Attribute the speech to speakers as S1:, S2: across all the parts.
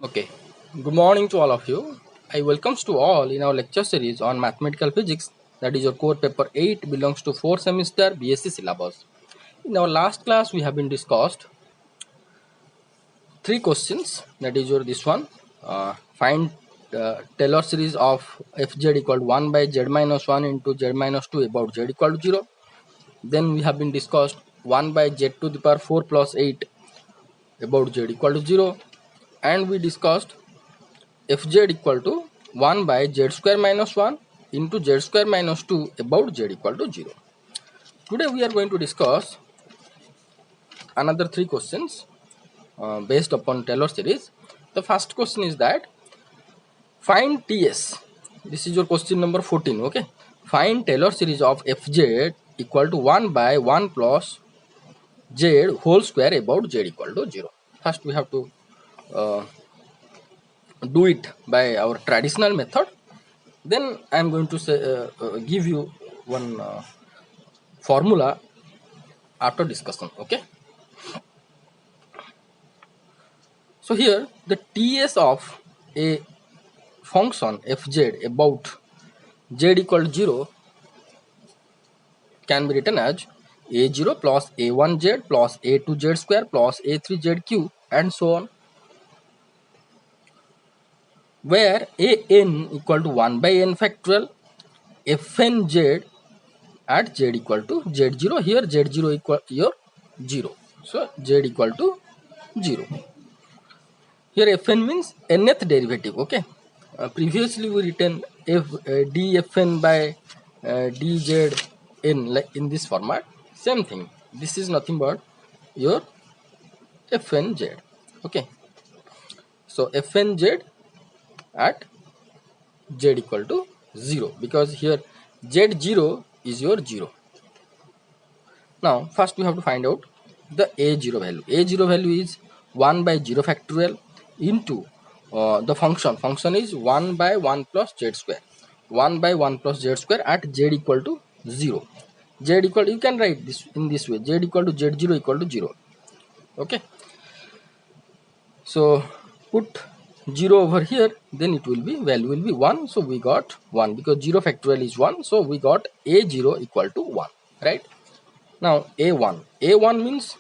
S1: Okay, good morning to all of you. I welcomes to all in our lecture series on mathematical physics, that is your core paper 8 belongs to 4th semester BSc syllabus. In our last class we have been discussed three questions, that is your this one, find Taylor series of fz equal to 1 by z minus 1 into z minus 2 about z equal to 0. Then we have been discussed 1 by z to the power 4 plus 8 about z equal to 0, and we discussed fz equal to 1 by z square minus 1 into z square minus 2 about z equal to 0. Today we are going to discuss another three questions based upon Taylor series. The first question is that find Ts. This is your question number 14. Okay, find Taylor series of fz equal to 1 by 1 plus z whole square about z equal to 0. First we have to do it by our traditional method. Then I am going to say, give you one formula after discussion. Okay, so here the Ts of a function fz about z equal to 0 can be written as a0 plus a1z plus a2z square plus a3z cube and so on, where an equal to 1 by n factorial fn z at z equal to z0. Here z0 equal your 0, so z equal to 0. Here fn means nth derivative. Okay, previously we written f dfn by dzn, like in this format. Same thing, this is nothing but your fnz. Okay, so fnz at z equal to 0, because here z0 is your 0. Now first we have to find out the a0 value. A0 value is 1 by 0 factorial into the function is 1 by 1 plus z square, 1 by 1 plus z square at z equal to 0. Z equal, you can write this in this way, z equal to z0 equal to 0. Okay, so put 0 over here, then it will be, value will be 1. So we got 1 because 0 factorial is 1, so we got a0 equal to 1, right? Now a1 means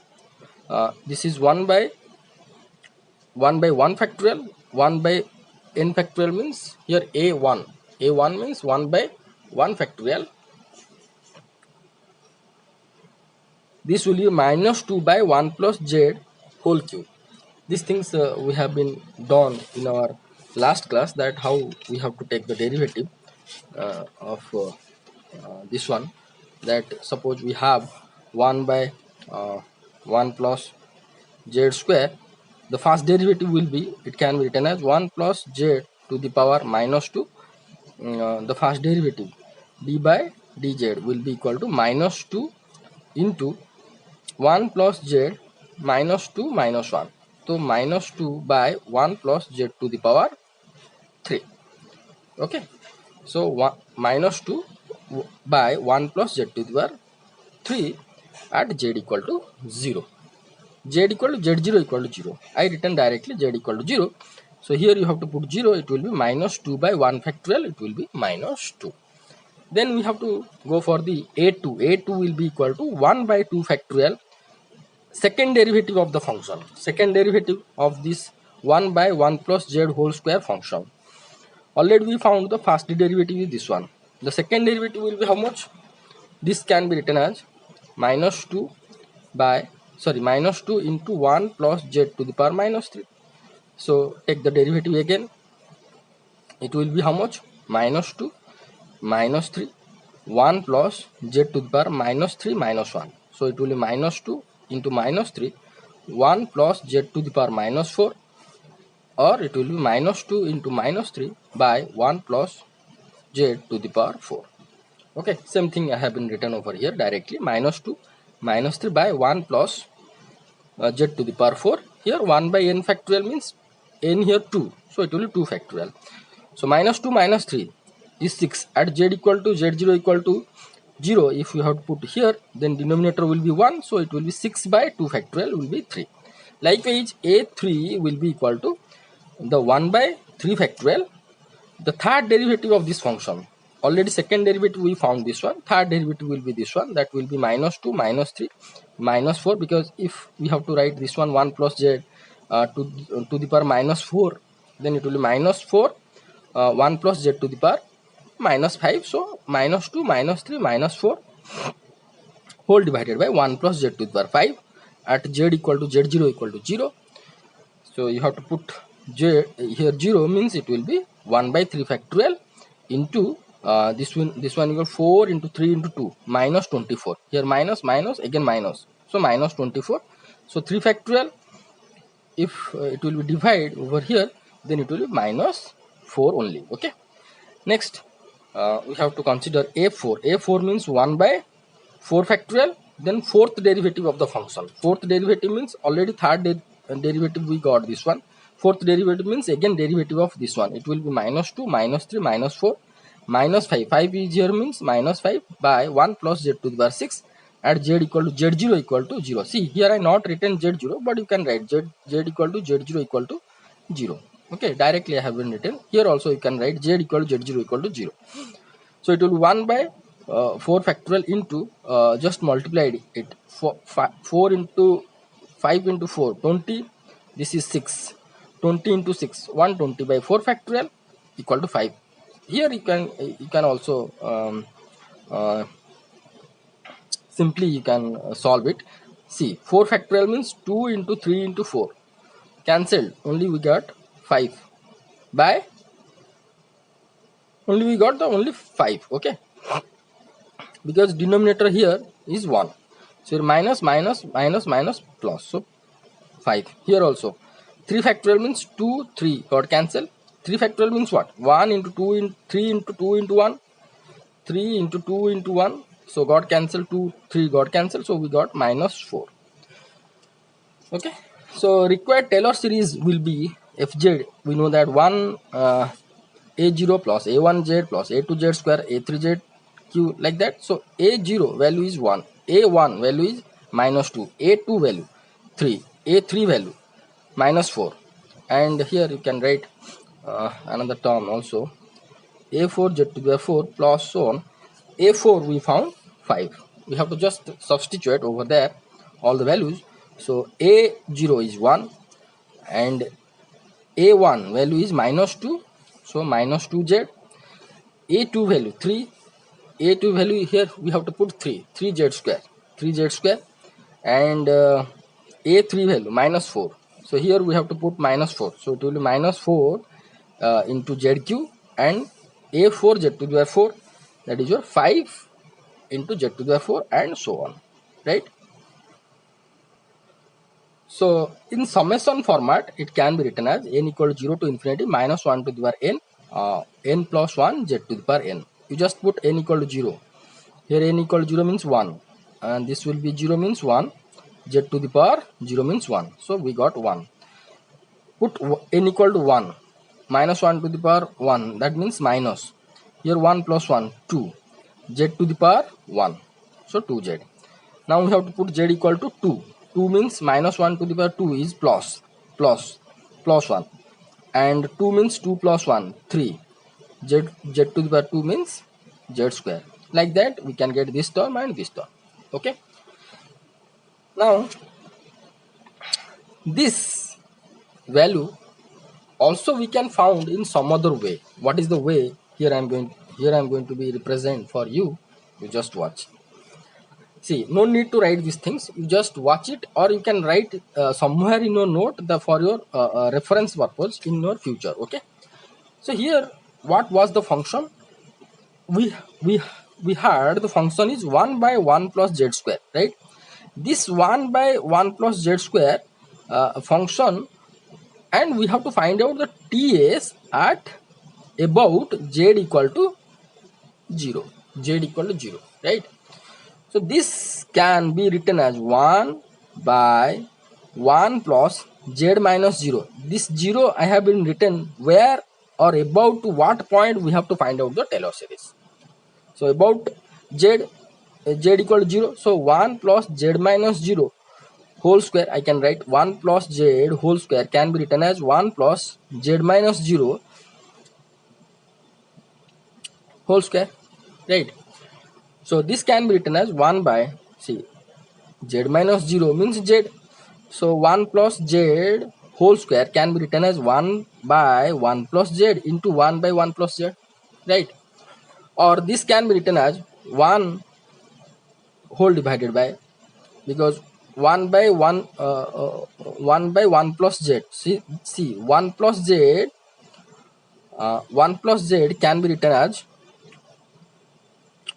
S1: this is 1 by 1 factorial, 1 by n factorial means here a1 means 1 by 1 factorial. This will be minus 2 by 1 plus z whole cube. These things we have been done in our last class, that how we have to take the derivative of this one. That suppose we have 1 by 1 plus z square, the first derivative will be, it can be written as 1 plus z to the power minus 2. The first derivative d by dz will be equal to minus 2 into 1 plus z minus 2 minus 1. So minus 2 by 1 plus z to the power 3. Okay, so minus 2 by 1 plus z to the power 3 at z equal to 0. Z equal to z0 equal to 0. I written directly z equal to 0. So here you have to put 0, it will be minus 2 by 1 factorial, it will be minus 2. Then we have to go for the a2. A2 will be equal to 1 by 2 factorial, second derivative of the function, second derivative of this 1 by 1 plus z whole square function. Already we found the first derivative is this one. The second derivative will be how much? This can be written as minus 2 into 1 plus z to the power minus 3. So take the derivative again. It will be how much? Minus 2 minus 3 1 plus z to the power minus 3 minus 1. So it will be minus 2 into minus 3 1 plus z to the power minus 4, or it will be minus 2 into minus 3 by 1 plus z to the power 4. Okay, same thing I have been written over here directly, minus 2 minus 3 by 1 plus z to the power 4. Here 1 by n factorial means n here 2, so it will be 2 factorial. So minus 2 minus 3 is 6 at z equal to z0 equal to 0. If you have to put here, then denominator will be 1, so it will be 6 by 2 factorial will be 3. Likewise a3 will be equal to the 1 by 3 factorial, the third derivative of this function. Already second derivative we found this one, third derivative will be this one, that will be minus 2, minus 3, minus 4, because if we have to write this one 1 plus z to the power minus 4, then it will be minus 4 1 plus z to the power minus 5. So minus 2, minus 3, minus 4 whole divided by 1 plus z to the power 5 at z equal to z0 equal to 0. So you have to put z here 0 means it will be 1 by 3 factorial into this one equal 4 into 3 into 2 minus 24. Here minus minus again minus, so minus 24. So 3 factorial, if it will be divided over here, then it will be minus 4 only. Okay. Next we have to consider a4. a4 means 1 by 4 factorial, then fourth derivative of the function. Fourth derivative means already third derivative we got this one. Fourth derivative means again derivative of this one. It will be minus 2, minus 3, minus 4, minus 5. 5 is here means minus 5 by 1 plus z to the power 6 at z equal to z0 equal to 0. See, here I not written z0, but you can write z equal to z0 equal to 0. Okay, directly I have been written. Here also you can write z equal to z0 equal to 0. So it will be 1 by 4 factorial into just multiplied it 4 into 5 into 4 20, this is 6, 20 into 6 120 by 4 factorial equal to 5. Here you can also simply you can solve it. See, 4 factorial means 2 into 3 into 4 cancelled, only we got 5 by we got the only 5. Okay, because denominator here is 1, so here minus minus minus minus plus, so 5. Here also 3 factorial means 2 3 got cancelled. 3 factorial means what? 1 into 2 in 3 into 2 into 1, 3 into 2 into 1, so got cancelled, 2 3 got cancelled, so we got minus 4. Okay, so required Taylor series will be fz. We know that 1 a0 plus a1z plus a2z square a3z q, like that. So a0 value is 1, a1 value is minus 2, a2 value 3, a3 value minus 4, and here you can write another term also, a4 z to the 4 plus so on. A4 we found 5, we have to just substitute over there all the values. So a0 is 1 and a1 value is minus 2, so minus 2z, a2 value 3, a2 value here we have to put 3z square, and a3 value minus 4, so here we have to put minus 4, so it will be minus 4 into zq, and a4 z to the power 4, that is your 5 into z to the power 4, and so on, right? So in summation format it can be written as n equal to 0 to infinity minus 1 to the power n, n plus 1 z to the power n. You just put n equal to 0. Here n equal to 0 means 1, and this will be 0 means 1, z to the power 0 means 1, so we got 1. Put n equal to 1, minus 1 to the power 1, that means minus. Here 1 plus 1 2, z to the power 1, so 2z. Now we have to put z equal to 2. 2 means minus 1 to the power 2 is plus 1, and 2 means 2 plus 1 3, z to the power 2 means z square. Like that we can get this term and this term. Okay, now this value also we can found in some other way. What is the way? Here I am going to be represent for you. You just watch. See, no need to write these things, you just watch it, or you can write somewhere in your note for your reference purpose in your future. Okay, so here what was the function? We had the function is 1 by 1 plus z square, right? This 1 by 1 plus z square function, and we have to find out the TS at about z equal to 0, right? So this can be written as 1 by 1 plus z minus 0. This 0 I have been written where or about to what point we have to find out the Taylor series. So about z equal to 0, so 1 plus z minus 0 whole square, I can write 1 plus z whole square can be written as 1 plus z minus 0 whole square, right? So this can be written as 1 by, see, z minus 0 means z. So 1 plus z whole square can be written as 1 by 1 plus z into 1 by 1 plus z, right? Or this can be written as 1 whole divided by, because 1 by 1 1 by 1 plus z, see 1 plus z 1 plus z can be written as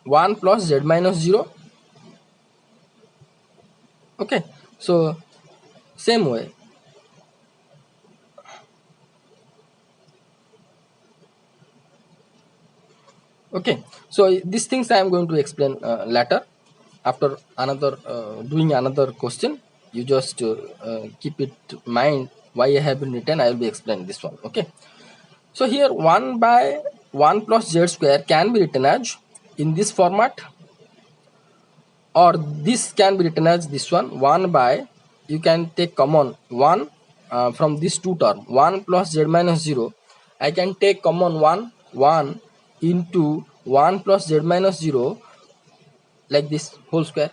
S1: 1 plus z minus 0. Okay, so same way, okay, so these things I am going to explain later after another doing another question. You just keep it mind why I have been written, I will be explaining this one. Okay, so here 1 by 1 plus z square can be written as in this format, or this can be written as this one, 1 by, you can take common 1 from this two term, 1 plus z minus 0, I can take common 1 into 1 plus z minus 0, like this whole square.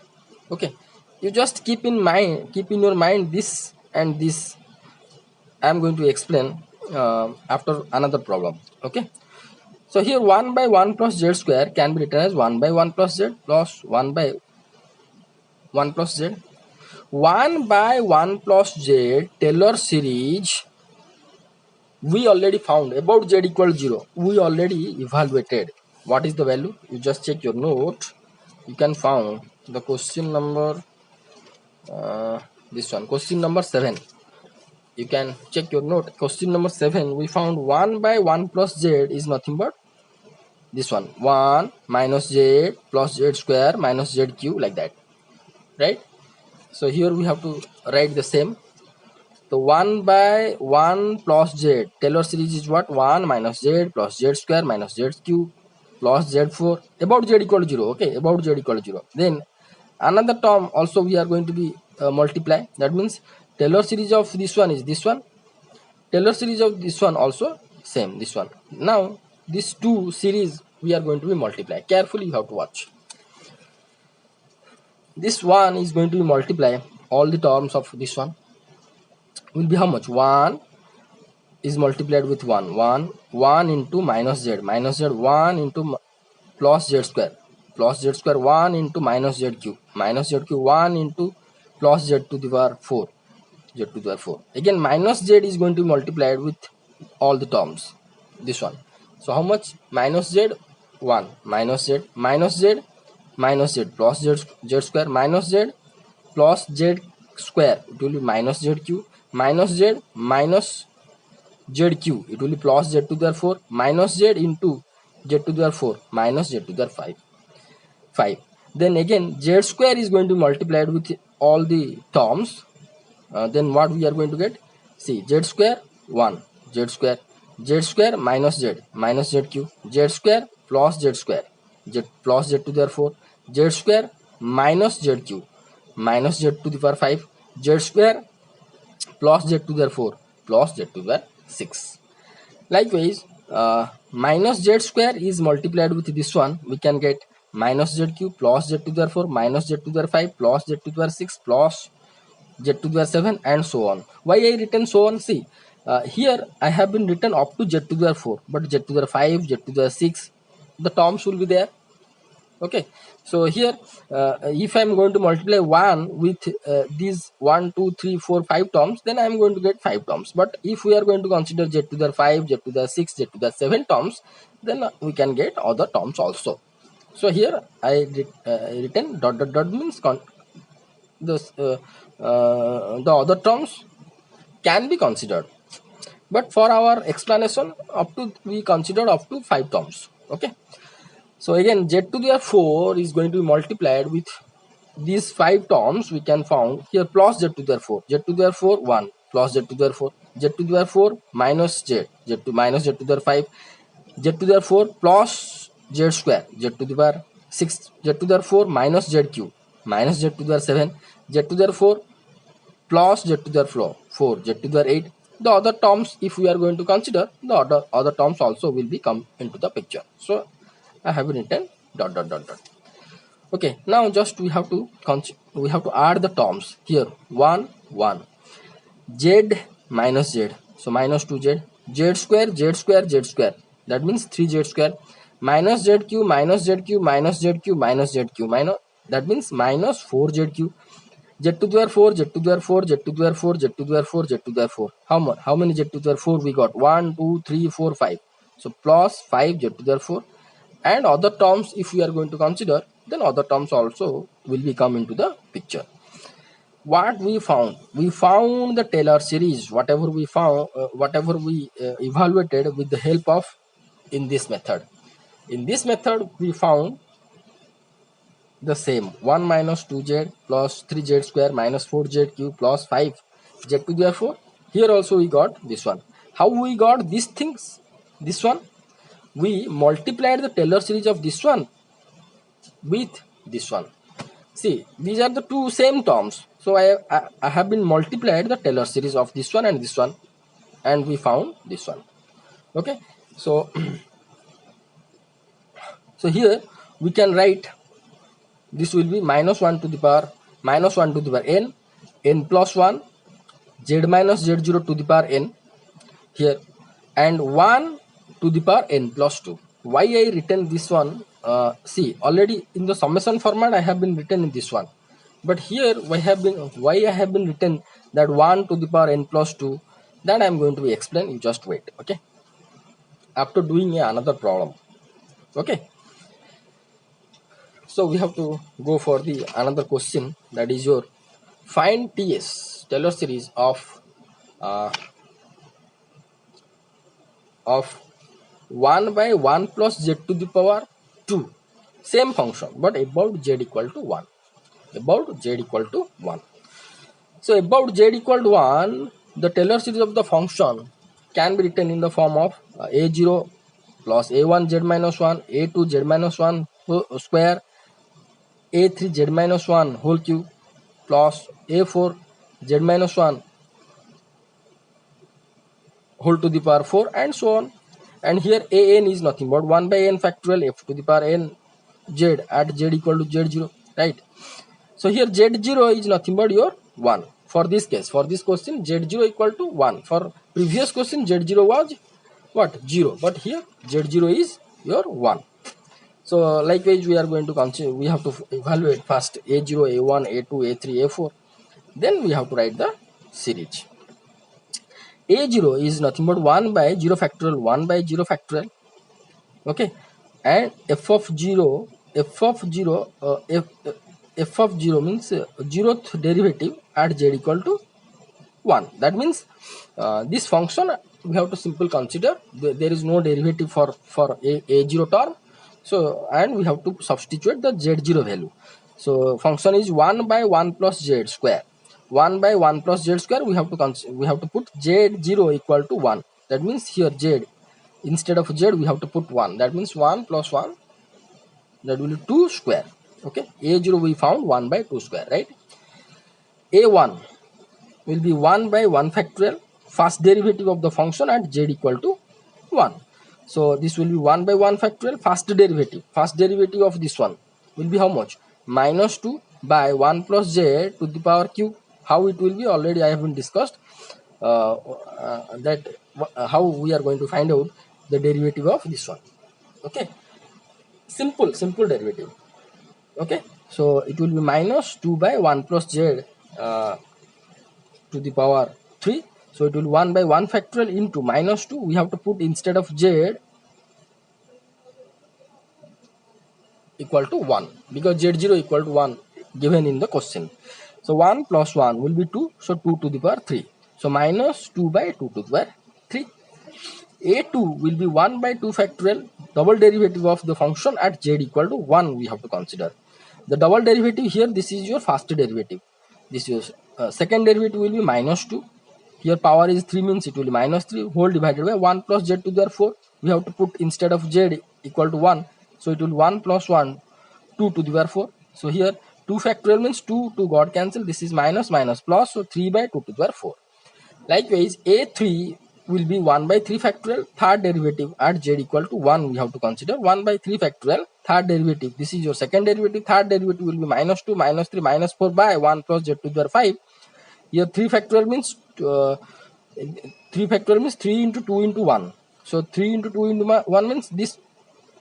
S1: Okay, you just keep in your mind this, and this I am going to explain after another problem. Okay, so here 1 by 1 plus z square can be written as 1 by 1 plus z plus 1 by 1 plus z. 1 by 1 plus z Taylor series we already found about z equal 0. We already evaluated. What is the value? You just check your note. You can found the question number, this one, question number 7. You can check your note. Question number 7, we found 1 by 1 plus z is nothing but this one, 1 minus z plus z square minus z cube, like that, right? So here we have to write the same. So 1 by 1 plus z, Taylor series is what? 1 minus z plus z square minus z cube plus z4 about z equal to 0. Okay, about z equal to 0. Then another term also we are going to be multiply. That means Taylor series of this one is this one. Taylor series of this one also same, this one. Now these two series we are going to be multiply. Carefully you have to watch. This one is going to be multiply all the terms of this one. Will be how much? 1 is multiplied with 1 into minus z 1 into plus z square 1 into minus z cube 1 into plus z to the power 4 again minus z is going to be multiplied with all the terms, this one. So how much? Minus z 1 minus z minus z plus z square minus z plus z square, it will be minus z cube minus z minus z cube, it will be plus z to the power 4 minus z into z to the power 4 minus z to the power 5. Then again z square is going to be multiplied with all the terms. Then what we are going to get? See, z square 1 z square minus z cube z square plus z plus z to the power 4 z square minus z cube minus z to the power 5 z square plus z to the power 4 plus z to the power 6. Likewise, minus z square is multiplied with this one, we can get minus z cube plus z to the power 4 minus z to the power 5 plus z to the power 6 plus z to the power 7 and so on. Why I written so on? See, here I have been written up to z to the power 4, but z to the power 5, z to the power 6, the terms will be there. Okay, so here if I am going to multiply 1 with these 1 2 3 4 5 terms, then I am going to get 5 terms. But if we are going to consider z to the 5, z to the 6, z to the 7 terms, then we can get other terms also. So here I written dot dot dot means the other terms can be considered, but for our explanation up to we consider up to 5 terms. Okay, so again z to the 4 is going to be multiplied with these 5 terms, we can found here plus z to the 4 1 plus z to the 4 z to the 4 minus z to minus z to the 5 z to the 4 plus z square z to the power 6 z to the 4 minus z cube minus z to the 7 z to the 4 plus z to the power 4, z to the 8. The other terms, if we are going to consider, the other terms also will be come into the picture. So I have written dot dot dot dot. Okay, now just we have to add the terms here. 1 1 z minus z, so minus 2z, z square z square z square, that means 3z square, minus z cube minus z cube minus z cube minus z cube, minus, that means minus 4z cube, z to the power 4, z to the power 4, z to the power 4, z to the power 4, z to the power 4. How many z to the power 4 we got? 1 2 3 4 5. So plus 5 z to the power 4, and other terms if we are going to consider, then other terms also will be come into the picture. What we found? We found the Taylor series, whatever we found, whatever we evaluated with the help of in this method. In this method we found the same 1 minus 2z plus 3z square minus 4z cube plus 5 z to the power 4. Here also we got this one. How we got these things? This one, we multiplied the Taylor series of this one with this one. See, these are the two same terms. So I have been multiplied the Taylor series of this one, and we found this one. Okay, so so here we can write this will be minus 1 to the power n plus 1, z minus z0 to the power n here, and 1 to the power n plus 2. Why I written this one? See, already in the summation format I have been written in this one, but here why I have been written that 1 to the power n plus 2, that I am going to be explain. You just wait. Okay, after doing another problem. Okay, so we have to go for the another question, that is your find TS, Taylor series of 1 by 1 plus z to the power 2, same function, but about z equal to 1. So about z equal to 1, the Taylor series of the function can be written in the form of a0 plus a1 z minus 1, a2 z minus 1 square, a3 z minus 1 whole cube plus a4 z minus 1 whole to the power 4, and so on. And here an is nothing but 1 by n factorial f to the power n z at z equal to z0, right? So here z0 is nothing but your 1 for this case. For this question z0 equal to 1. For previous question z0 was what? 0, but here z0 is your 1. So likewise we are going to consider, we have to evaluate first a0, a1, a2, a3, a4, then we have to write the series. A0 is nothing but 1 by 0 factorial, 1 by 0 factorial. Okay, and f of 0 means 0th derivative at z equal to 1. That means this function we have to simply consider there is no derivative for a0 term, so and we have to substitute the z0 value. So function is 1 by 1 plus z square. 1 by 1 plus z square, we have to put z0 equal to 1. That means here z, instead of z we have to put 1. That means 1 plus 1, that will be 2 square. Okay, a0 we found 1 by 2 square, right? a1 will be 1 by 1 factorial, first derivative of the function at z equal to 1. So this will be 1 by 1 factorial, first derivative of this one will be how much? Minus 2 by 1 plus z to the power cube. How it will be, already I have been discussed that how we are going to find out the derivative of this one. Okay, simple derivative. Okay, so it will be minus 2 by 1 plus z to the power 3. So it will be 1 by 1 factorial into minus 2. We have to put instead of z equal to 1, because z0 equal to 1 given in the question. So 1 plus 1 will be 2, so 2 to the power 3. So minus 2 by 2 to the power 3. a2 will be 1 by 2 factorial, double derivative of the function at z equal to 1 we have to consider. The double derivative here, this is your first derivative. This is second derivative will be minus 2. Here power is 3 means it will be minus 3 whole divided by 1 plus z to the power 4. We have to put instead of z equal to 1. So it will be 1 plus 1, 2 to the power 4. So here 2 factorial means 2 got cancelled. This is minus minus plus, so 3 by 2 to the power 4. Likewise, a3 will be 1 by 3 factorial, third derivative at z equal to 1 we have to consider. 1 by 3 factorial, third derivative, this is your second derivative, third derivative will be minus 2 minus 3 minus 4 by 1 plus z to the power 5. Here 3 factorial means 3 into 2 into 1. So 3 into 2 into 1 means this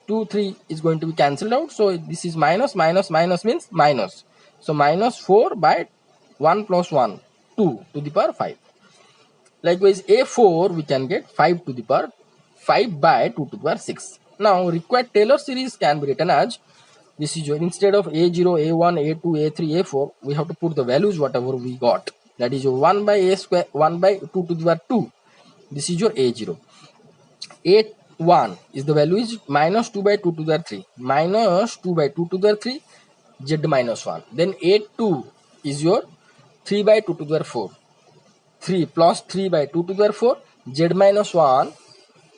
S1: 2 3 is going to be cancelled out. So this is minus minus minus means minus. So minus 4 by 1 plus 1, 2 to the power 5. Likewise, a4 we can get 5 to the power 5 by 2 to the power 6. Now required Taylor series can be written as, this is your, instead of a0, a1, a2, a3, a4, we have to put the values whatever we got. That is your 1 by a square, 1 by 2 to the power 2. This is your a0. a1 is the value is minus 2 by 2 to the power 3. Minus 2 by 2 to the power 3, z minus 1. Then a2 is your 3 by 2 to the power 4. 3 plus 3 by 2 to the power 4, z minus 1,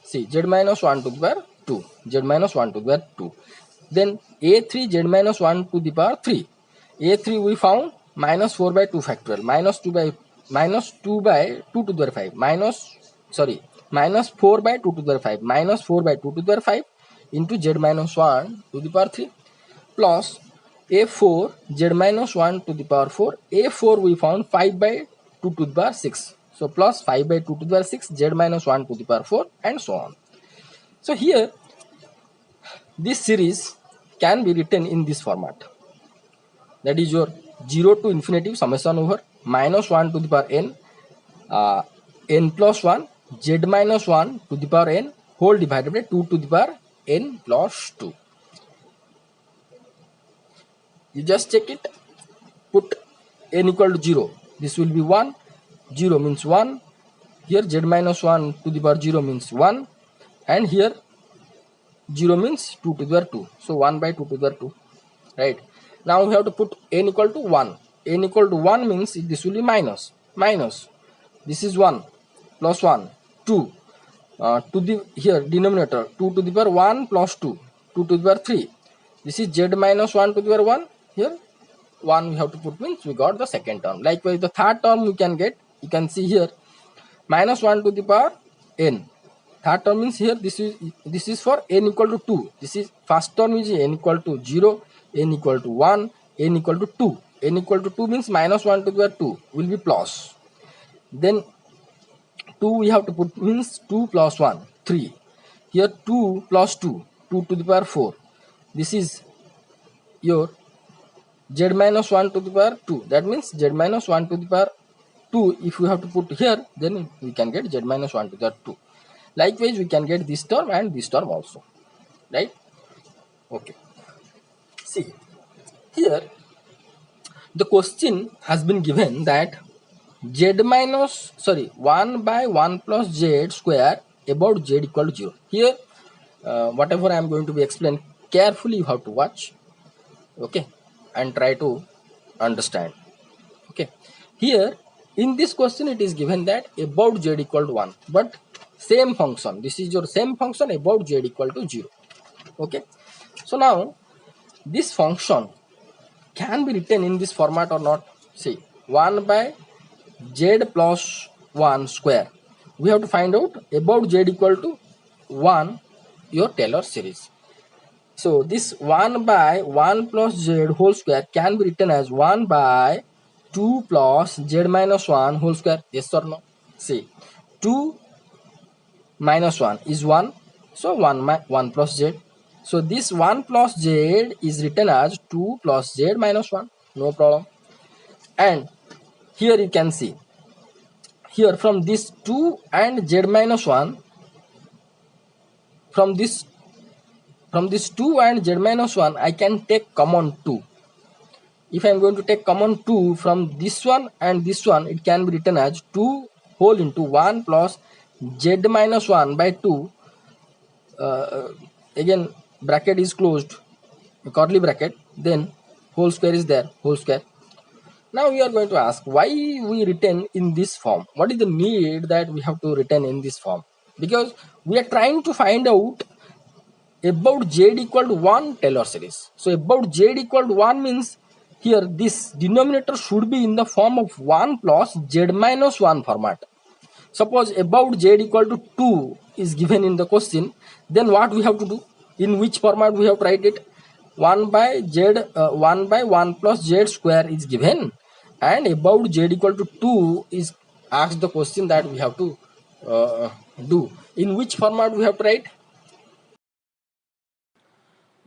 S1: see, z minus 1 to the power 2, z minus 1 to the power 2. Then a3 z minus 1 to the power 3. a3 we found minus 4 by 2 factorial, minus 2 by 2 to the power 5, minus 4 by 2 to the power 5, minus 4 by 2 to the power 5 into z minus 1 to the power 3, plus a4 z minus 1 to the power 4. a4 we found 5 by 2 to the power 6. So plus 5 by 2 to the power 6, z minus 1 to the power 4, and so on. So here this series can be written in this format. That is your 0 to infinity summation over minus 1 to the power n, n plus 1, z minus 1 to the power n whole divided by 2 to the power n plus 2. You just check it, put n equal to 0. This will be 1, 0 means 1, here z minus 1 to the power 0 means 1, and here 0 means 2 to the power 2, so 1 by 2 to the power 2, right? Now we have to put n equal to 1, n equal to 1 means this will be minus, this is 1, plus 1, 2, to the, here denominator 2 to the power 1 plus 2, 2 to the power 3, this is z minus 1 to the power 1, here 1 we have to put means we got the second term. Likewise, the third term we can get, you can see here minus 1 to the power n. Third term means here this is for n equal to 2. This is first term is n equal to 0, n equal to 1, n equal to 2. n equal to 2 means minus 1 to the power 2 will be plus. Then 2 we have to put means 2 plus 1, 3. Here 2 plus 2, 2 to the power 4. This is your z minus 1 to the power 2. That means z minus 1 to the power 2. If we have to put here, then we can get z minus 1 to the power 2. Likewise, we can get this term and this term also, right? Okay. See, here the question has been given that 1 by 1 plus z square about z equal to 0. Here, whatever I am going to be explained, carefully you have to watch, okay, and try to understand. Okay, here in this question it is given that about z equal to 1, but same function, this is your same function about z equal to 0. Okay, so now this function can be written in this format or not. See, 1 by z plus 1 square, we have to find out about z equal to 1 your Taylor series. So this 1 by 1 plus z whole square can be written as 1 by 2 plus z minus 1 whole square. Yes or no? See, 2 minus 1 is 1. So 1 plus z. So this 1 plus z is written as 2 plus z minus 1. No problem. And here you can see, here from this 2 and z minus 1, from this 2 and z minus 1, I can take common 2. If I am going to take common 2 from this one and this one, it can be written as 2 whole into 1 plus z minus 1 by 2. Again, bracket is closed, curly bracket, then whole square is there, whole square. Now we are going to ask why we written in this form. What is the need that we have to written in this form? Because we are trying to find out about z equal to 1 Taylor series. So about z equal to 1 means here this denominator should be in the form of 1 plus z minus 1 format. Suppose about z equal to 2 is given in the question, then what we have to do? In which format we have to write it? 1 by 1 plus z square is given, and about z equal to 2 is asked the question that we have to do. In which format we have to write?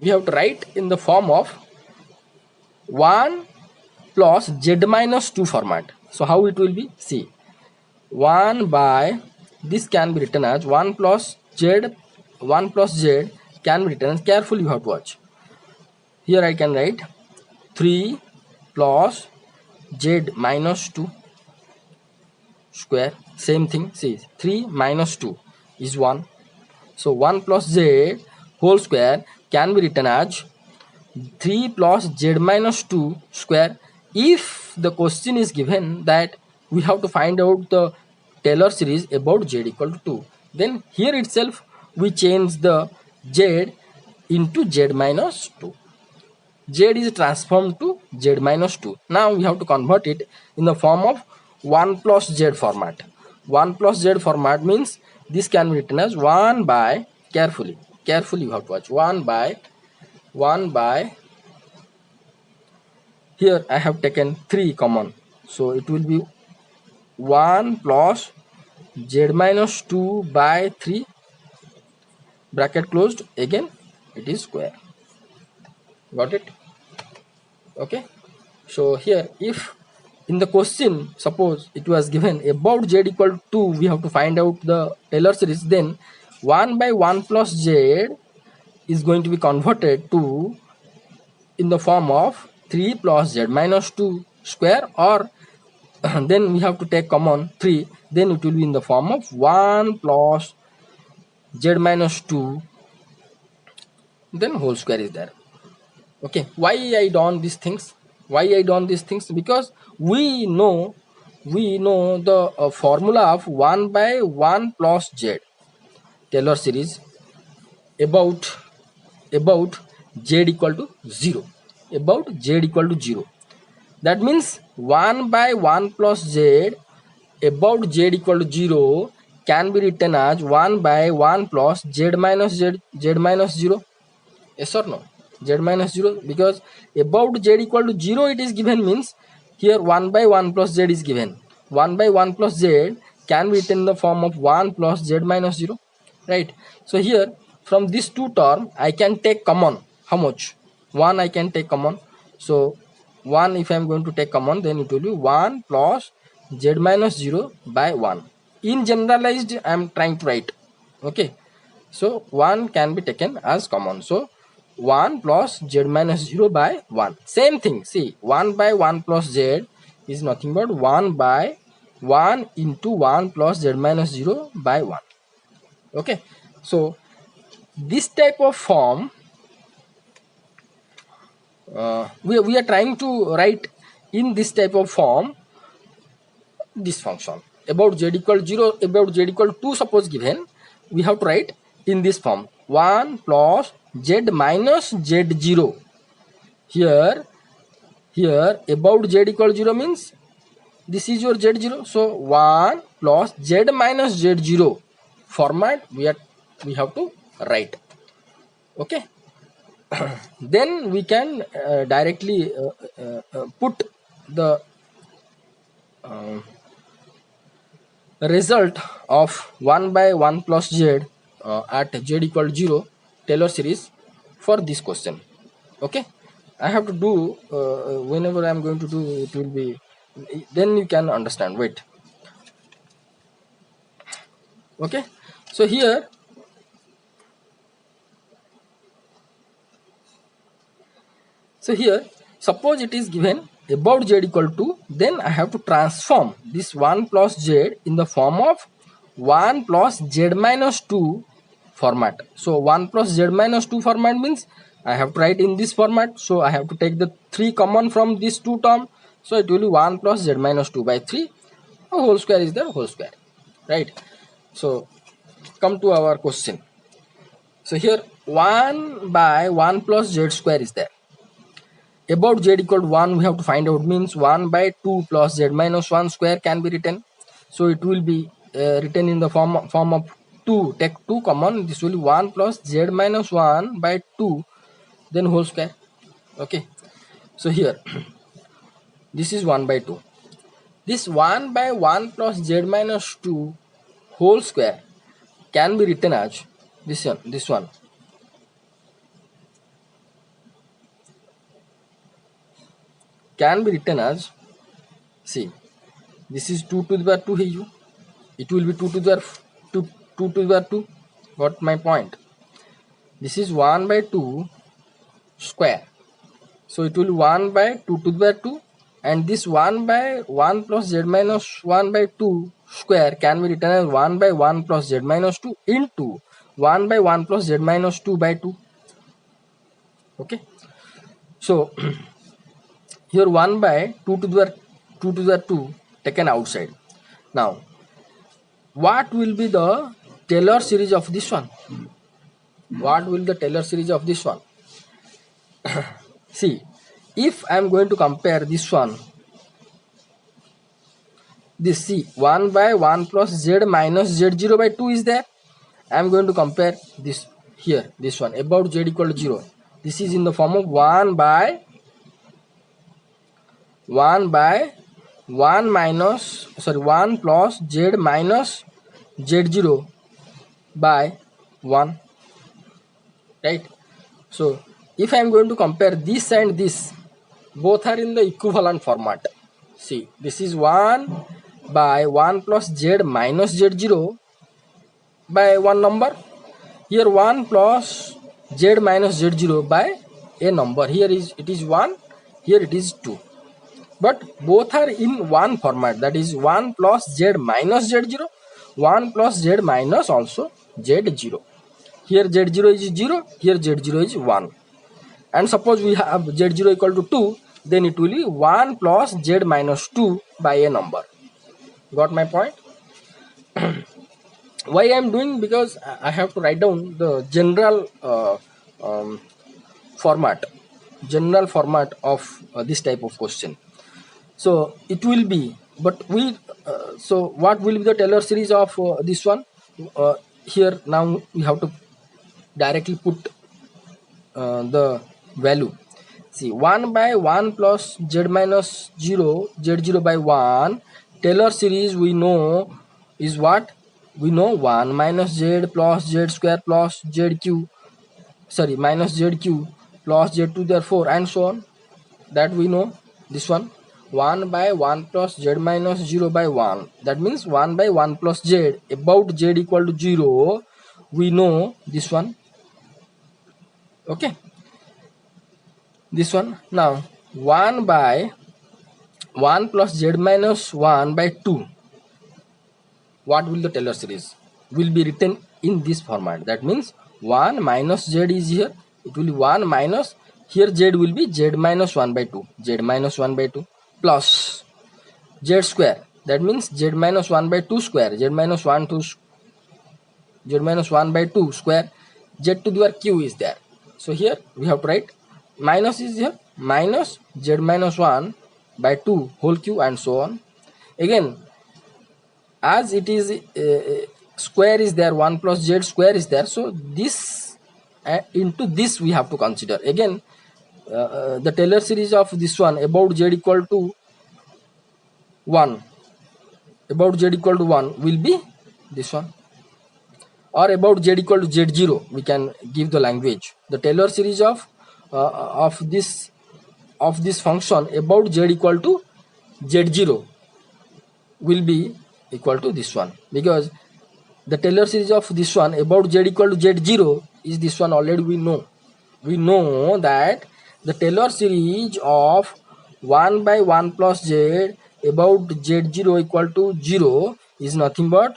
S1: We have to write in the form of 1 plus z minus 2 format. So how it will be? See, 1 by, this can be written as 1 plus z can be written as, carefully you have to watch. Here I can write 3 plus z minus 2 square. Same thing, see, 3 minus 2 is 1. So 1 plus z whole square can be written as 3 plus z minus 2 square. If the question is given that we have to find out the Taylor series about z equal to 2, then here itself we change the z into z minus 2. Z is transformed to z minus 2. Now we have to convert it in the form of 1 plus z format. 1 plus z format means this can be written as 1 by, carefully you have to watch, 1 by, here I have taken 3 common, so it will be 1 plus z minus 2 by 3, bracket closed, again it is square. Got it? Okay. So here, if in the question suppose it was given about z equal to 2, we have to find out the Taylor series, then 1 by 1 plus z is going to be converted to in the form of 3 plus z minus 2 square, or then we have to take common 3, then it will be in the form of 1 plus z minus 2, then whole square is there. Okay, why I done these things? Because we know the formula of 1 by 1 plus z Taylor series about z equal to 0. That means 1 by 1 plus z about z equal to 0 can be written as 1 by 1 plus z minus 0. Yes or no? Z minus 0, because about z equal to 0 it is given, means here 1 by 1 plus z is given. 1 by 1 plus z can be written in the form of 1 plus z minus 0, right? So here from these two terms I can take common. How much? 1 I can take common. So 1 if I am going to take common, then it will be 1 plus z minus 0 by 1. In generalized I am trying to write. Okay, so 1 can be taken as common. So 1 plus z minus 0 by 1. Same thing, see, 1 by 1 plus z is nothing but 1 by 1 into 1 plus z minus 0 by 1. Okay, so this type of form we are trying to write in this type of form this function. About z equal to 0, about z equal to 2 suppose given, we have to write in this form 1 plus z minus z0. Here about z equal to 0 means this is your z0. So 1 plus z minus z0 format we have to write. Okay. Then we can directly put the result of 1 by 1 plus z at z equal to 0 Taylor series for this question. Okay, I have to do whenever I am going to do, it will be, then you can understand. Wait. Okay, so here suppose it is given about z equal to, then I have to transform this 1 plus z in the form of 1 plus z minus 2 format. So 1 plus z minus 2 format means I have to write in this format. So I have to take the 3 common from these two terms. So it will be 1 plus z minus 2 by 3. A whole square is the whole square, right? So come to our question. So here 1 by 1 plus z square is there. About z equal to 1 we have to find out, means 1 by 2 plus z minus 1 square can be written. So it will be written in the form of 2. Take 2 common, this will be 1 plus z minus 1 by 2 then whole square. Okay, so here this is 1 by 2. This 1 by 1 plus z minus 2 whole square can be written as this one can be written as, see, this is 2 to the power 2 here, it will be 2 to the power 2, 2 to the power 2. Got my point? This is 1 by 2 square, so it will be 1 by 2 to the power 2, and this 1 by 1 plus z minus 1 by 2 square can be written as 1 by 1 plus z minus 2 into 1 by 1 plus z minus 2 by 2. Okay, so here 1 by 2 to the 2 taken outside. Now what will be the Taylor series of this one? What will the Taylor series of this one? See, if I am going to compare this one, this, see, 1 by 1 plus z minus z0 by 2 is there. I am going to compare this here, this one, about z equal to 0. This is in the form of 1 by 1 plus z minus z0 by 1, right? So if I am going to compare this and this, both are in the equivalent format. See, this is 1 by 1 plus z minus z0 by one number. Here 1 plus z minus z0 by a number. Here it is 1, here it is 2. But both are in one format, that is 1 plus z minus z0, 1 plus z minus also z0. Here z0 is 0, here z0 is 1. And suppose we have z0 equal to 2, then it will be 1 plus z minus 2 by a number. Got my point? Why I am doing? Because I have to write down the general format of this type of question. So it will be, but we so what will be the Taylor series of this one? Here now we have to directly put the value. See, 1 by 1 plus z minus 0, z0 by 1, Taylor series we know is what? We know 1 minus z plus z square plus zq, sorry, minus zq plus z to the 4 and so on. That we know this one. 1 by 1 plus z minus 0 by 1. That means 1 by 1 plus z. About z equal to 0, we know this one. Okay, this one. Now 1 by 1 plus z minus 1 by 2, what will the Taylor series? Will be written in this format. That means 1 minus z is here, it will be 1 minus, here z will be z minus 1 by 2, z minus 1 by 2 plus z square, that means z minus 1 by 2 square, z minus 1 by 2 square, z to the power q is there. So here we have to write minus is here, minus z minus 1 by 2 whole q and so on. Again, as it is square is there, 1 plus z square is there, so this into this we have to consider. Again, the Taylor series of this one, about z equal to 1, about z equal to 1 will be this one, or about z equal to z0, we can give the language. The Taylor series of this function about z equal to z0 will be equal to this one, because the Taylor series of this one about z equal to z0 is this one. Already we know that the Taylor series of 1 by 1 plus z about z0 equal to 0 is nothing but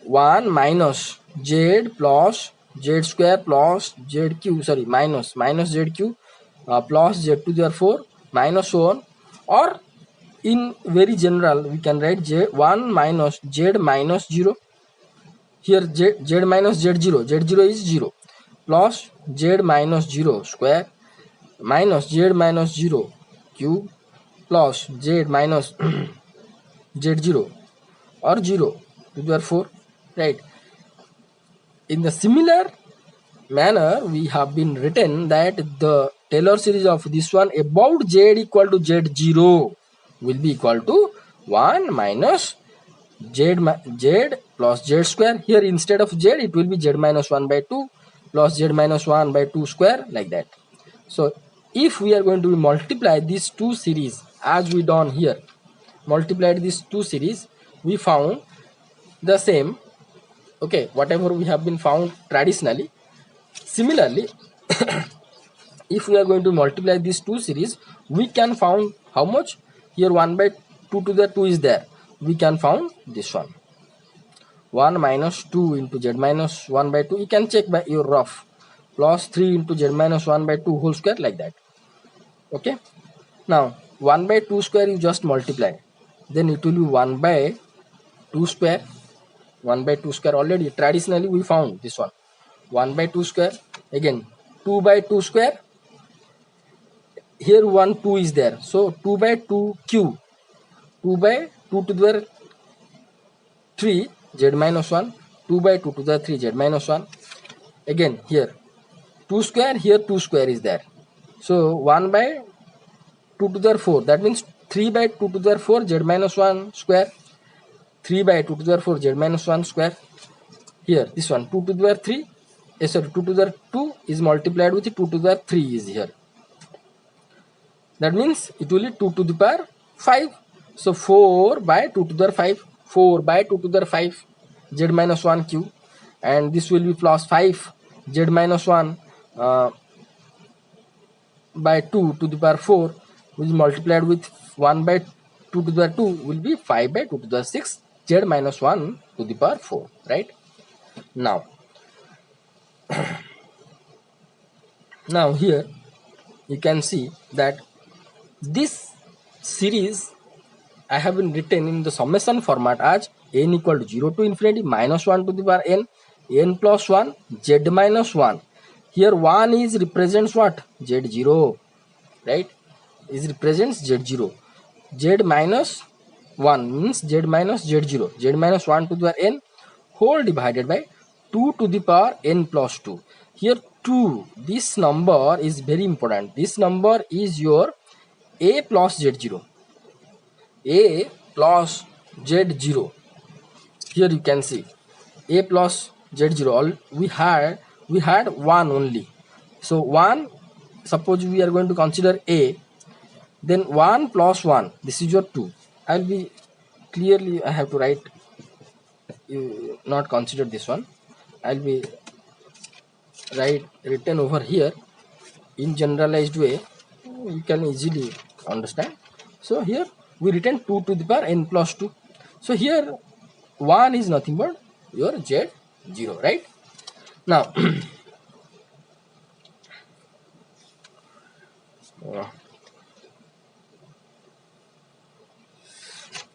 S1: 1 minus z plus z square plus zq, sorry, minus zq plus z to the 4 minus so on, or in very general we can write z1 minus z minus 0. Here z minus z0 is 0 plus z minus 0 square minus z minus 0 cube plus z minus z0 or 0 to the power 4, right? In the similar manner, we have been written that the Taylor series of this one about z equal to z0 will be equal to 1 minus z plus z square. Here instead of z it will be z minus 1 by 2 plus z minus 1 by 2 square, like that. So if we are going to multiply these two series as we done here, multiplied these two series, we found the same, okay, whatever we have been found traditionally. Similarly, if we are going to multiply these two series, we can found how much? Here 1 by 2 to the 2 is there, we can found this one 1 minus 2 into z minus 1 by 2, you can check by your rough, plus 3 into z minus 1 by 2 whole square, like that. Okay, now 1 by 2 square you just multiply, then it will be 1 by 2 square. 1 by 2 square already traditionally we found this one, 1 by 2 square, again 2 by 2 square, here 1 2 is there, so 2 by 2 cube, 2 by 2 to the 3 z minus 1, 2 by 2 to the 3 z minus 1, again here 2 square, here 2 square is there, so 1 by 2 to the 4, that means 3 by 2 to the 4 z minus 1 square, 3 by 2 to the 4 z minus 1 square. Here this one 2 to the 3, sorry 2 to the 2 is multiplied with 2 to the 3 is here, that means it will be 2 to the power 5. So 4 by 2 to the 5, 4 by 2 to the 5 z minus 1 cube, and this will be plus 5 z minus 1 by 2 to the power 4, which is multiplied with 1 by 2 to the 2 will be 5 by 2 to the 6 z minus 1 to the power 4, right? Now here you can see that this series I have been written in the summation format as n equal to 0 to infinity minus 1 to the power n, n plus 1 z minus 1. Here 1 is represents what? Z0, right? Is represents Z0. Z minus 1 means Z minus Z0. Z minus 1 to the power n whole divided by 2 to the power n plus 2. Here 2, this number is very important. This number is your a plus Z0. A plus Z0. Here you can see a plus Z0. We had 1 only. So 1, suppose we are going to consider a, then 1 plus 1, this is your 2. I will be clearly, I have to write, you not consider this one, I will be written over here in generalized way, you can easily understand. So here we written 2 to the power n plus 2. So here 1 is nothing but your Z0, right? Now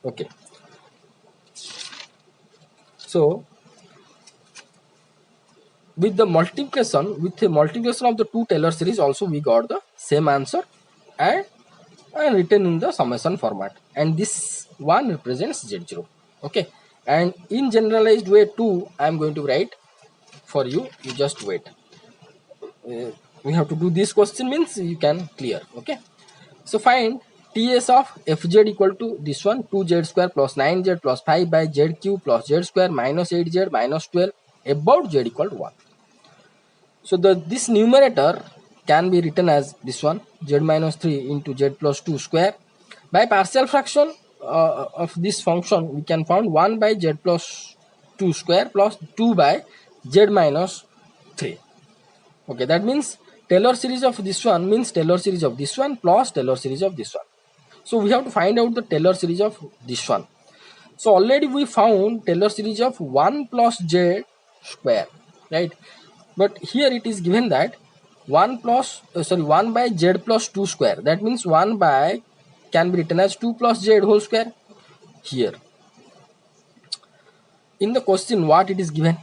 S1: okay, so with the multiplication, of the two Taylor series also we got the same answer, and written in the summation format, and this one represents Z0. Okay, and in generalized way too I am going to write for you, you just wait. We have to do this question means you can clear. Okay, so find TS of Fz equal to this one 2z square plus 9z plus 5 by z cube plus z square minus 8z minus 12 about z equal to 1. So this numerator can be written as this one z minus 3 into z plus 2 square. By partial fraction of this function we can find 1 by z plus 2 square plus 2 by z minus 3. Okay, that means Taylor series of this one means Taylor series of this one plus Taylor series of this one. So we have to find out the Taylor series of this one. So already we found Taylor series of 1 plus z square, right? But here it is given that 1 by z plus 2 square. That means 1 by can be written as 2 plus z whole square. Here in the question what it is given?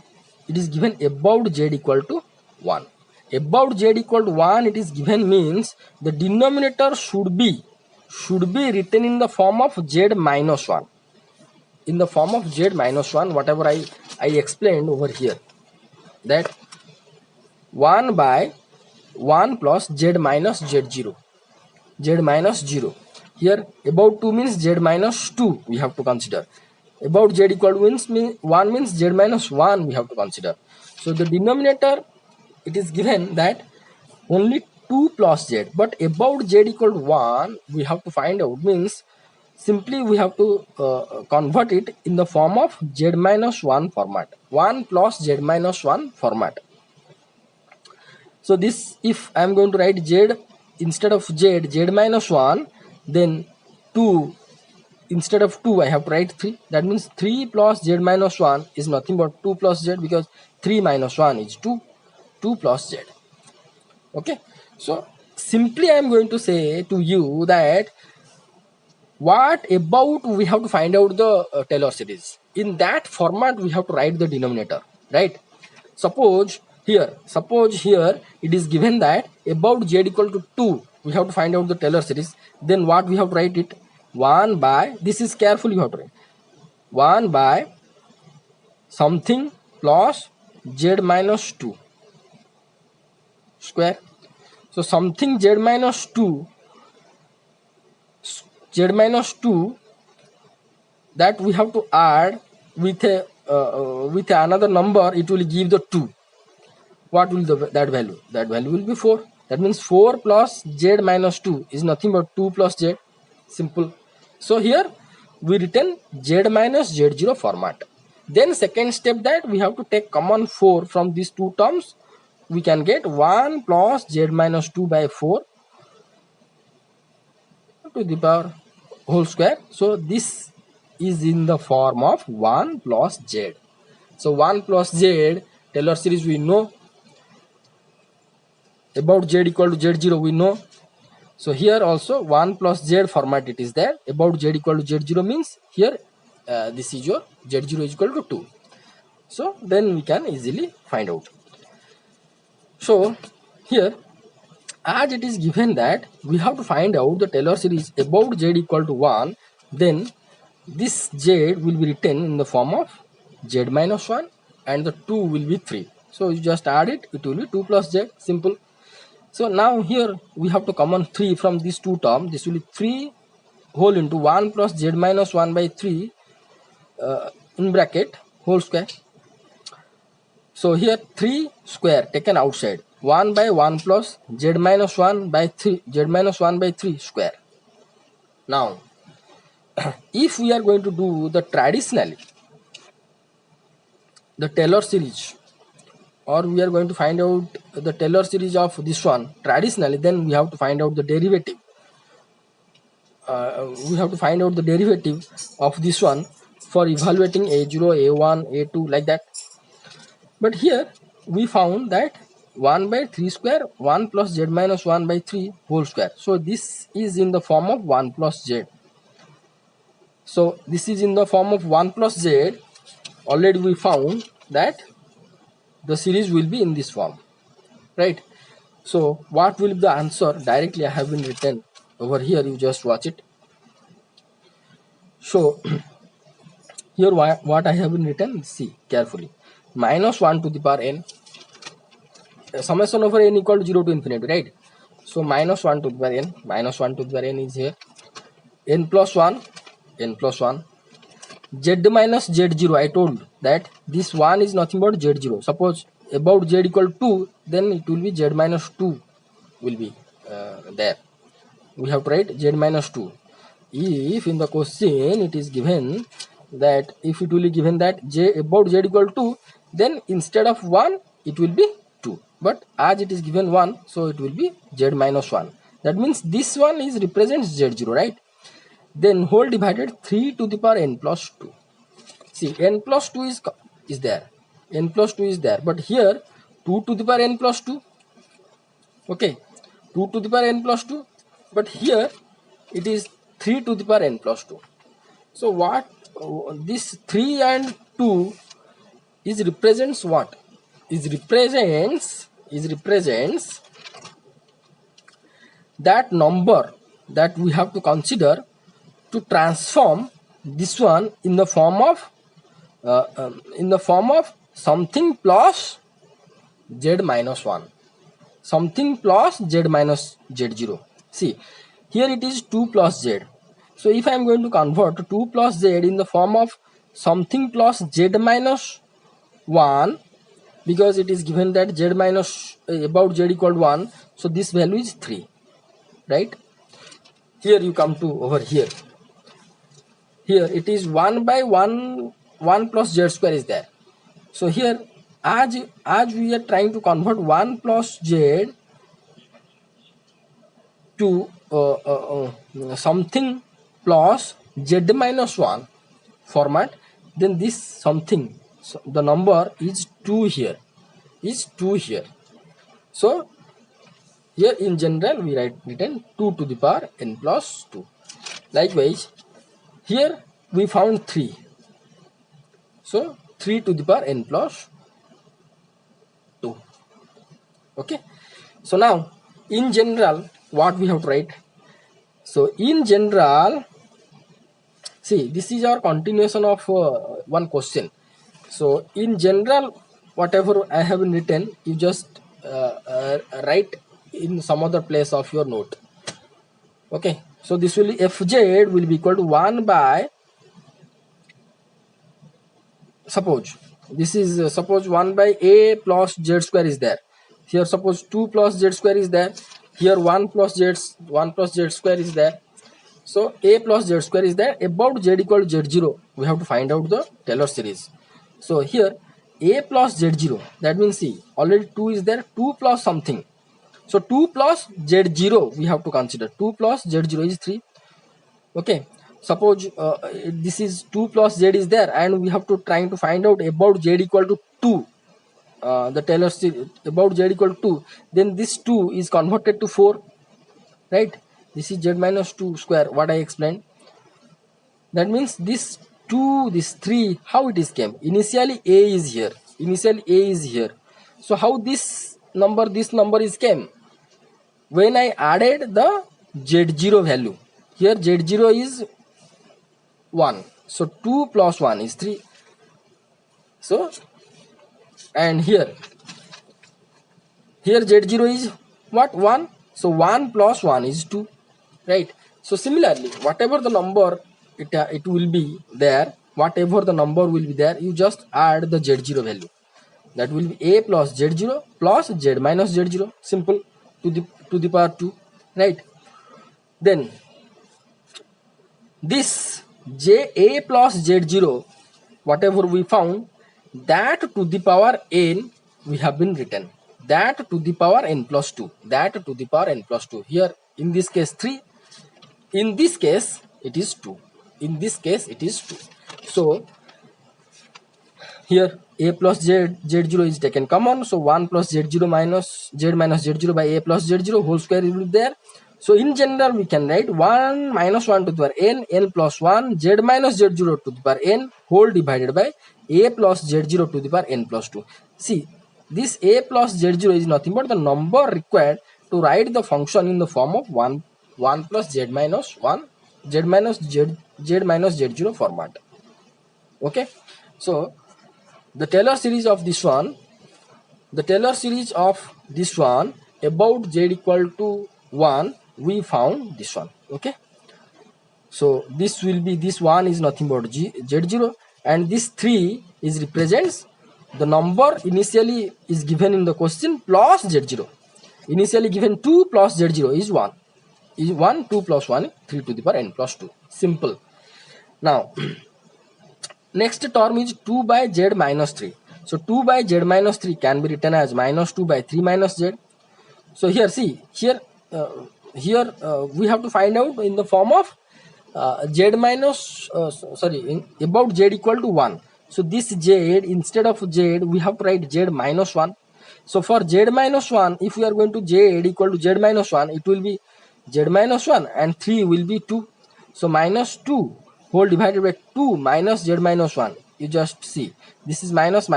S1: It is given about z equal to 1. about z equal to 1 it is given means the denominator should be written in the form of z minus 1. In the form of z minus 1, whatever I explained over here, that 1 by 1 plus z minus z0, z minus 0. Here about 2 means z minus 2 we have to consider. About z equal to 1 means z minus 1 we have to consider. So the denominator, it is given that only 2 plus z, but about z equal to 1 we have to find out, means simply we have to convert it in the form of z minus 1 format, 1 plus z minus 1 format. So this, if I am going to write z instead of z minus 1, then 2 instead of 2 I have to write 3. That means 3 plus z minus 1 is nothing but 2 plus z, because 3 minus 1 is 2, 2 plus z. Okay, so simply I am going to say to you that what about we have to find out the Taylor series. In that format we have to write the denominator, right? Suppose here it is given that about z equal to 2 we have to find out the Taylor series. Then what we have to write it? 1 by, this is carefully you have to write, 1 by something plus z minus 2 square. So something z minus 2 that we have to add with a with another number, it will give the 2. What will that value? That value will be 4. That means 4 plus z minus 2 is nothing but 2 plus z. Simple. So here we written z minus z0 format. Then second step, that we have to take common 4 from these two terms. We can get 1 plus z minus 2 by 4 to the power whole square. So this is in the form of 1 plus z. So 1 plus z Taylor series we know. About z equal to z0 we know. So here also 1 plus z format it is there. About z equal to z0 means here this is your z0 is equal to 2. So then we can easily find out. So here, as it is given that we have to find out the Taylor series about z equal to 1, then this z will be written in the form of z minus 1 and the 2 will be 3. So you just add it, it will be 2 plus z, simple. So now here we have to common 3 from these two terms. This will be 3 whole into 1 plus z minus 1 by 3 in bracket whole square. So here 3 square taken outside, 1 by 1 plus z minus 1 by 3 square. Now if we are going to do the traditionally the Taylor series, or we are going to find out the Taylor series of this one traditionally, then we have to find out the derivative. We have to find out the derivative of this one for evaluating a0, a1, a2, like that. But here we found that 1 by 3 square, 1 plus z minus 1 by 3 whole square. So this is in the form of 1 plus z. So this is in the form of 1 plus z. Already we found that the series will be in this form, right? So what will be the answer? Directly I have been written over here, you just watch it. So here what I have been written, see carefully, minus 1 to the power n, summation over n equal to 0 to infinity, right? So minus 1 to the power n, minus 1 to the power n is here, n plus 1, z minus z0. I told that this 1 is nothing but z0. Suppose about z equal to 2, then it will be z minus 2 will be there. We have to write z minus 2. If in the question it is given that, if it will be given that about z equal to 2, then instead of 1 it will be 2. But as it is given 1, so it will be z minus 1. That means this one is represents z0, right? Then whole divided 3 to the power n plus 2. See, n plus 2 is there. N plus 2 is there. But here 2 to the power n plus 2. Okay, 2 to the power n plus 2. But here it is 3 to the power n plus 2. So what this 3 and 2 is represents what? Is represents is represents that number that we have to consider to transform this one in the form of something plus z minus 1, something plus z minus z0. See, here it is 2 plus z. So if I am going to convert 2 plus z in the form of something plus z minus 1, because it is given that z minus about z equal to 1, so this value is 3, right? Here you come to over here. Here it is 1 by 1 plus z square is there. So here as we are trying to convert 1 plus z to something plus z minus 1 format, then this something, so the number is 2 here, So here in general we written 2 to the power n plus 2. Likewise here we found 3, so 3 to the power n plus 2. Okay, so now in general what we have to write? So in general, see, this is our continuation of one question. So in general, whatever I have written, you just write in some other place of your note. Okay, so this will be fz will be equal to 1 by, suppose this is suppose 1 by a plus z square is there. Here suppose 2 plus z square is there. Here 1 plus z square is there. So a plus z square is there. About z equal to z0, we have to find out the Taylor series. So here a plus z0, that means see, already 2 is there, 2 plus something. So 2 plus z0 we have to consider. 2 plus z0 is 3. Okay, suppose this is 2 plus z is there, and we have to trying to find out about z equal to 2. The Taylor series about z equal to 2, then this 2 is converted to 4, right? This is z minus 2 square, what I explained. That means this 2, this 3, how it is came? Initially a is here. So how this number is came? When I added the z0 value. Here z0 is 1, so 2 plus 1 is 3. So and here z0 is what? 1, so 1 plus 1 is 2, right? So similarly, whatever the number it will be there, you just add the z0 value. That will be a plus z0 plus z minus z0, simple, to the power 2, right? Then this a plus z0, whatever we found, that to the power n we have been written, that to the power n plus 2, Here in this case 3, in this case it is 2, So here a plus z0 is taken common, so 1 plus z0 minus z0 by a plus z0 whole square will be there. So in general we can write 1 minus 1 to the power n plus 1 z minus z0 to the power n whole divided by a plus z0 to the power n plus 2. See, this a plus z0 is nothing but the number required to write the function in the form of 1 plus z minus z0 format. Okay, so the Taylor series of this one, about z equal to 1, we found this one. Okay, so this will be, this 1 is nothing but z0, and this 3 is represents the number initially is given in the question plus z0. Initially given 2 plus z0 is 1. 2 plus 1 3 to the power n plus 2. Simple. Now next term is 2 by z minus 3. So 2 by z minus 3 can be written as minus 2 by 3 minus z. So here see, here we have to find out in the form of z minus about z equal to 1. So this z, instead of z we have to write z minus 1. So for z minus 1, if we are going to z equal to z minus 1, it will be z minus 1 and 3 will be 2. So minus 2 whole divided by 2 minus z minus 1. You just see, this is minus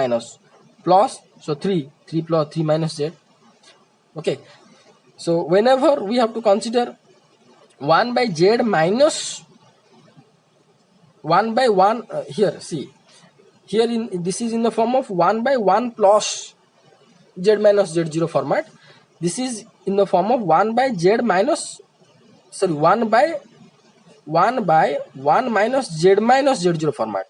S1: plus, so 3 plus 3 minus z. Okay, so whenever we have to consider 1 by z minus 1 by 1, here see, here in this is in the form of 1 by 1 plus z minus z0 format. This is in the form of 1 by z minus, sorry, 1 by 1 minus z minus z0 format.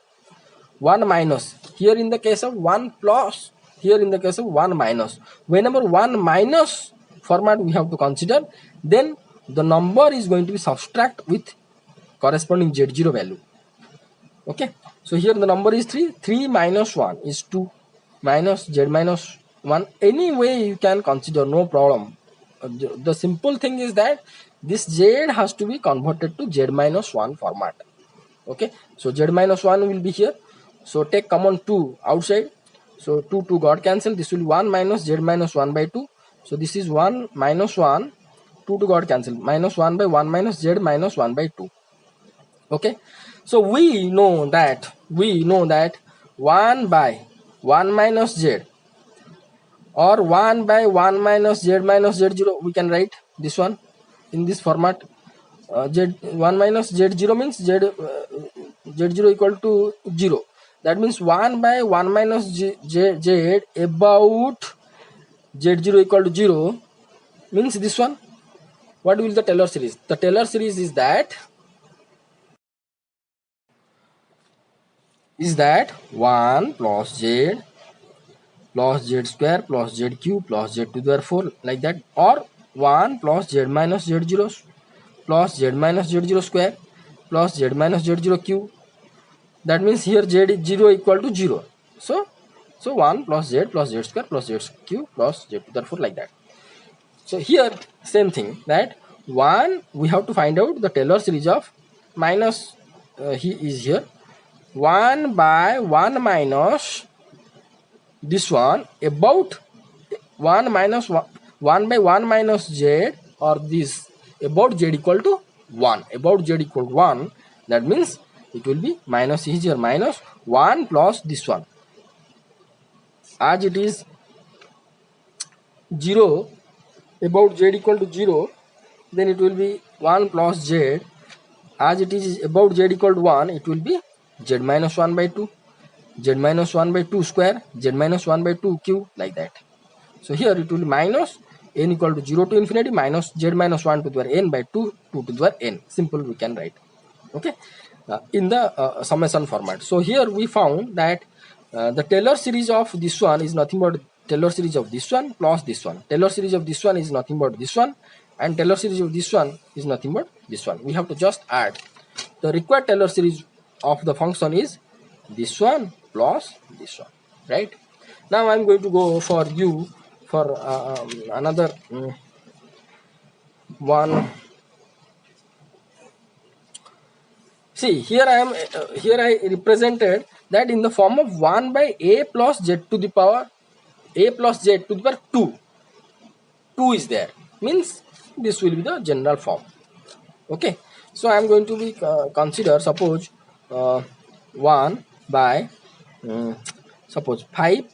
S1: 1 minus, here in the case of 1 plus, here in the case of 1 minus. Whenever 1 minus format we have to consider, then the number is going to be subtract with corresponding z0 value. Okay, so here the number is 3. 3 minus 1 is 2 minus z minus 1. Any way you can consider, no problem. The simple thing is that this z has to be converted to z minus 1 format. Okay, so z minus 1 will be here. So take common 2 outside. So 2 got cancelled. This will be 1 minus z minus 1 by 2. So this is 1 minus 1. 2 got cancelled. Minus 1 by 1 minus z minus 1 by 2. Okay, so we know that 1 by 1 minus z or 1 by 1 minus z minus z0, we can write this one in this format. Z 1 minus z0 means z0 equal to 0. That means 1 by 1 minus z about z0 equal to 0 means this one. What will the Taylor series? The Taylor series is that 1 plus z square plus z cube plus z to the power 4, like that, or 1 plus z minus z0 plus z minus z0 square plus z minus z0 cube. That means here z0 equal to 0. So 1 plus z square plus z cube plus z to the power 4, like that. So here same thing, that 1 we have to find out the Taylor series of minus, he is here 1 by 1 minus this one about 1 minus 1 by 1 minus z, or this about z equal to 1, about z equal to 1. That means it will be minus is here, minus 1 plus this one, as it is 0, about z equal to 0, then it will be 1 plus z, as it is about z equal to 1, it will be z minus 1 by 2, z minus 1 by 2 square, z minus 1 by 2 cube, like that. So here it will be minus n equal to 0 to infinity minus z minus 1 to the power n by 2 to the power n. Simple we can write. Okay, in the summation format. So here we found that the Taylor series of this one is nothing but Taylor series of this one plus this one. Taylor series of this one is nothing but this one, and Taylor series of this one is nothing but this one. We have to just add. The required Taylor series of the function is this one plus this one, right? Now I'm going to go for you for another one. See, here I represented that in the form of 1 by a plus z to the power a plus z to the power 2. 2 is there, means this will be the general form. Okay, so I am going to be consider, suppose 1 by suppose 5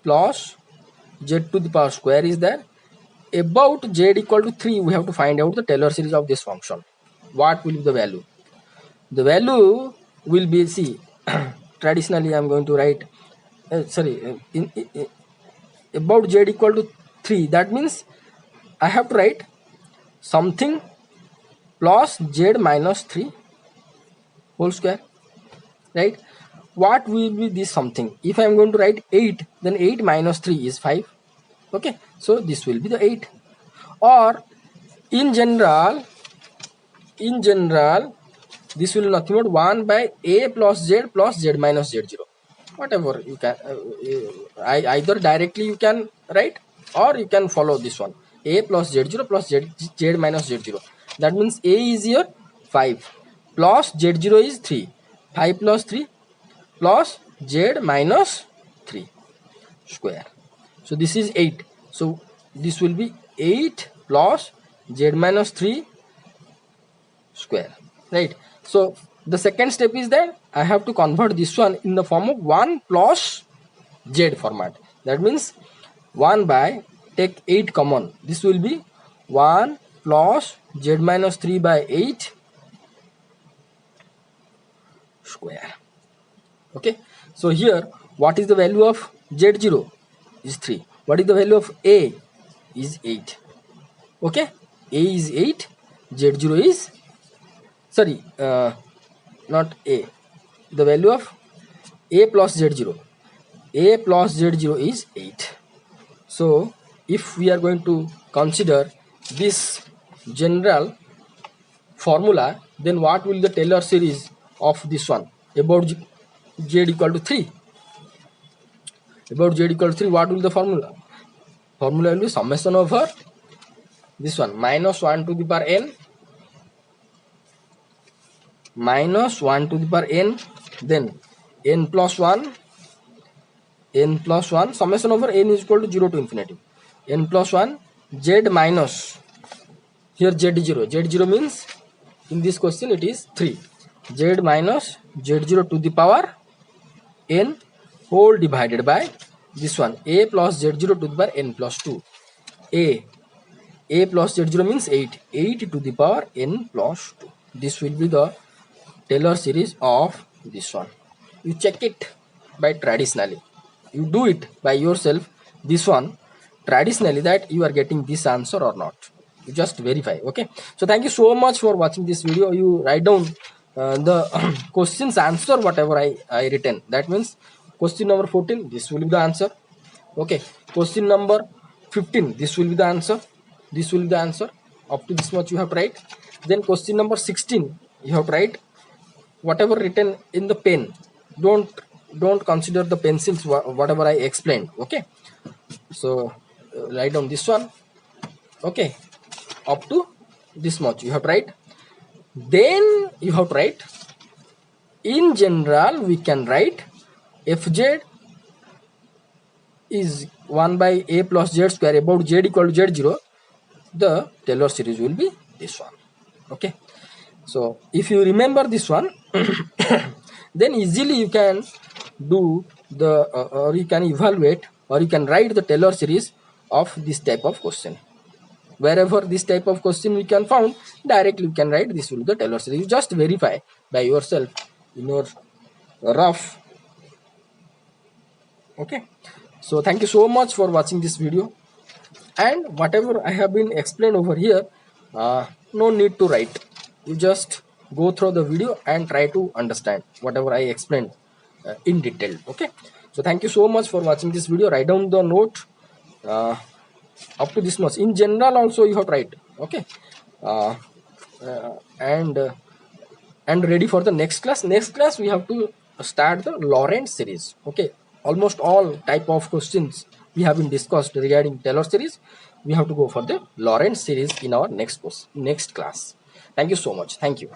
S1: plus z to the power square is there. About z equal to 3, we have to find out the Taylor series of this function. What will be the value? The value will be, see, traditionally I am going to write about z equal to 3. That means I have to write something plus z minus 3 whole square, right? What will be this something? If I am going to write 8, then 8 minus 3 is 5. Okay, so this will be the 8. Or in general this will nothing but 1 by a plus z minus z0. Whatever you can, either directly you can write or you can follow this one, a plus z0 plus z minus z0. That means a is here 5 plus z0 is 3, 5 plus 3 plus z minus 3 square. So this is 8. So this will be 8 plus z minus 3 square, right? So the second step is that I have to convert this one in the form of 1 plus z format. That means 1 by take 8 common, this will be 1 plus z minus 3 by 8 square. Okay, so here what is the value of z0 is 3. What is the value of a is 8. Okay, a is 8, z0 is, sorry, not a, the value of a plus z0, a plus z0 is 8. So if we are going to consider this general formula, then what will the Taylor series of this one about z equal to 3? About z equal to 3, what will the formula? Formula will be summation over this one minus 1 to the power n minus 1 to the power n, then n plus 1 summation over n is equal to 0 to infinity, n plus 1 z minus, here z0 means in this question it is 3, z minus z0 to the power n whole divided by this one a plus z0 to the power n plus 2. A plus z0 means 8 to the power n plus 2. This will be the Taylor series of this one. You check it by traditionally, you do it by yourself, this one traditionally, that you are getting this answer or not. You just verify. Okay, so thank you so much for watching this video. You write down the questions answer whatever I written. That means question number 14, this will be the answer. Okay, question number 15, this will be the answer. This will be the answer. Up to this much you have to write. Then question number 16, you have to write whatever written in the pen. Don't consider the pencils, whatever I explained. Okay, so write down this one. Okay, up to this much you have to write. Then you have to write, in general we can write fz is 1 by a plus z square about z equal to z0. The Taylor series will be this one. Okay, so if you remember this one then easily you can do the or you can evaluate or you can write the Taylor series of this type of question. Wherever this type of question we can found, directly you can write this will be the Taylor series. You just verify by yourself in your rough. Okay, so thank you so much for watching this video, and whatever I have been explained over here, no need to write. You just go through the video and try to understand whatever I explained in detail. Okay, so thank you so much for watching this video. Write down the note up to this much. In general also you have to write. Okay, and ready for the next class. Next class we have to start the Lorentz series. Okay, almost all type of questions we have been discussed regarding Taylor series. We have to go for the Lorentz series in our next class. Thank you so much. Thank you.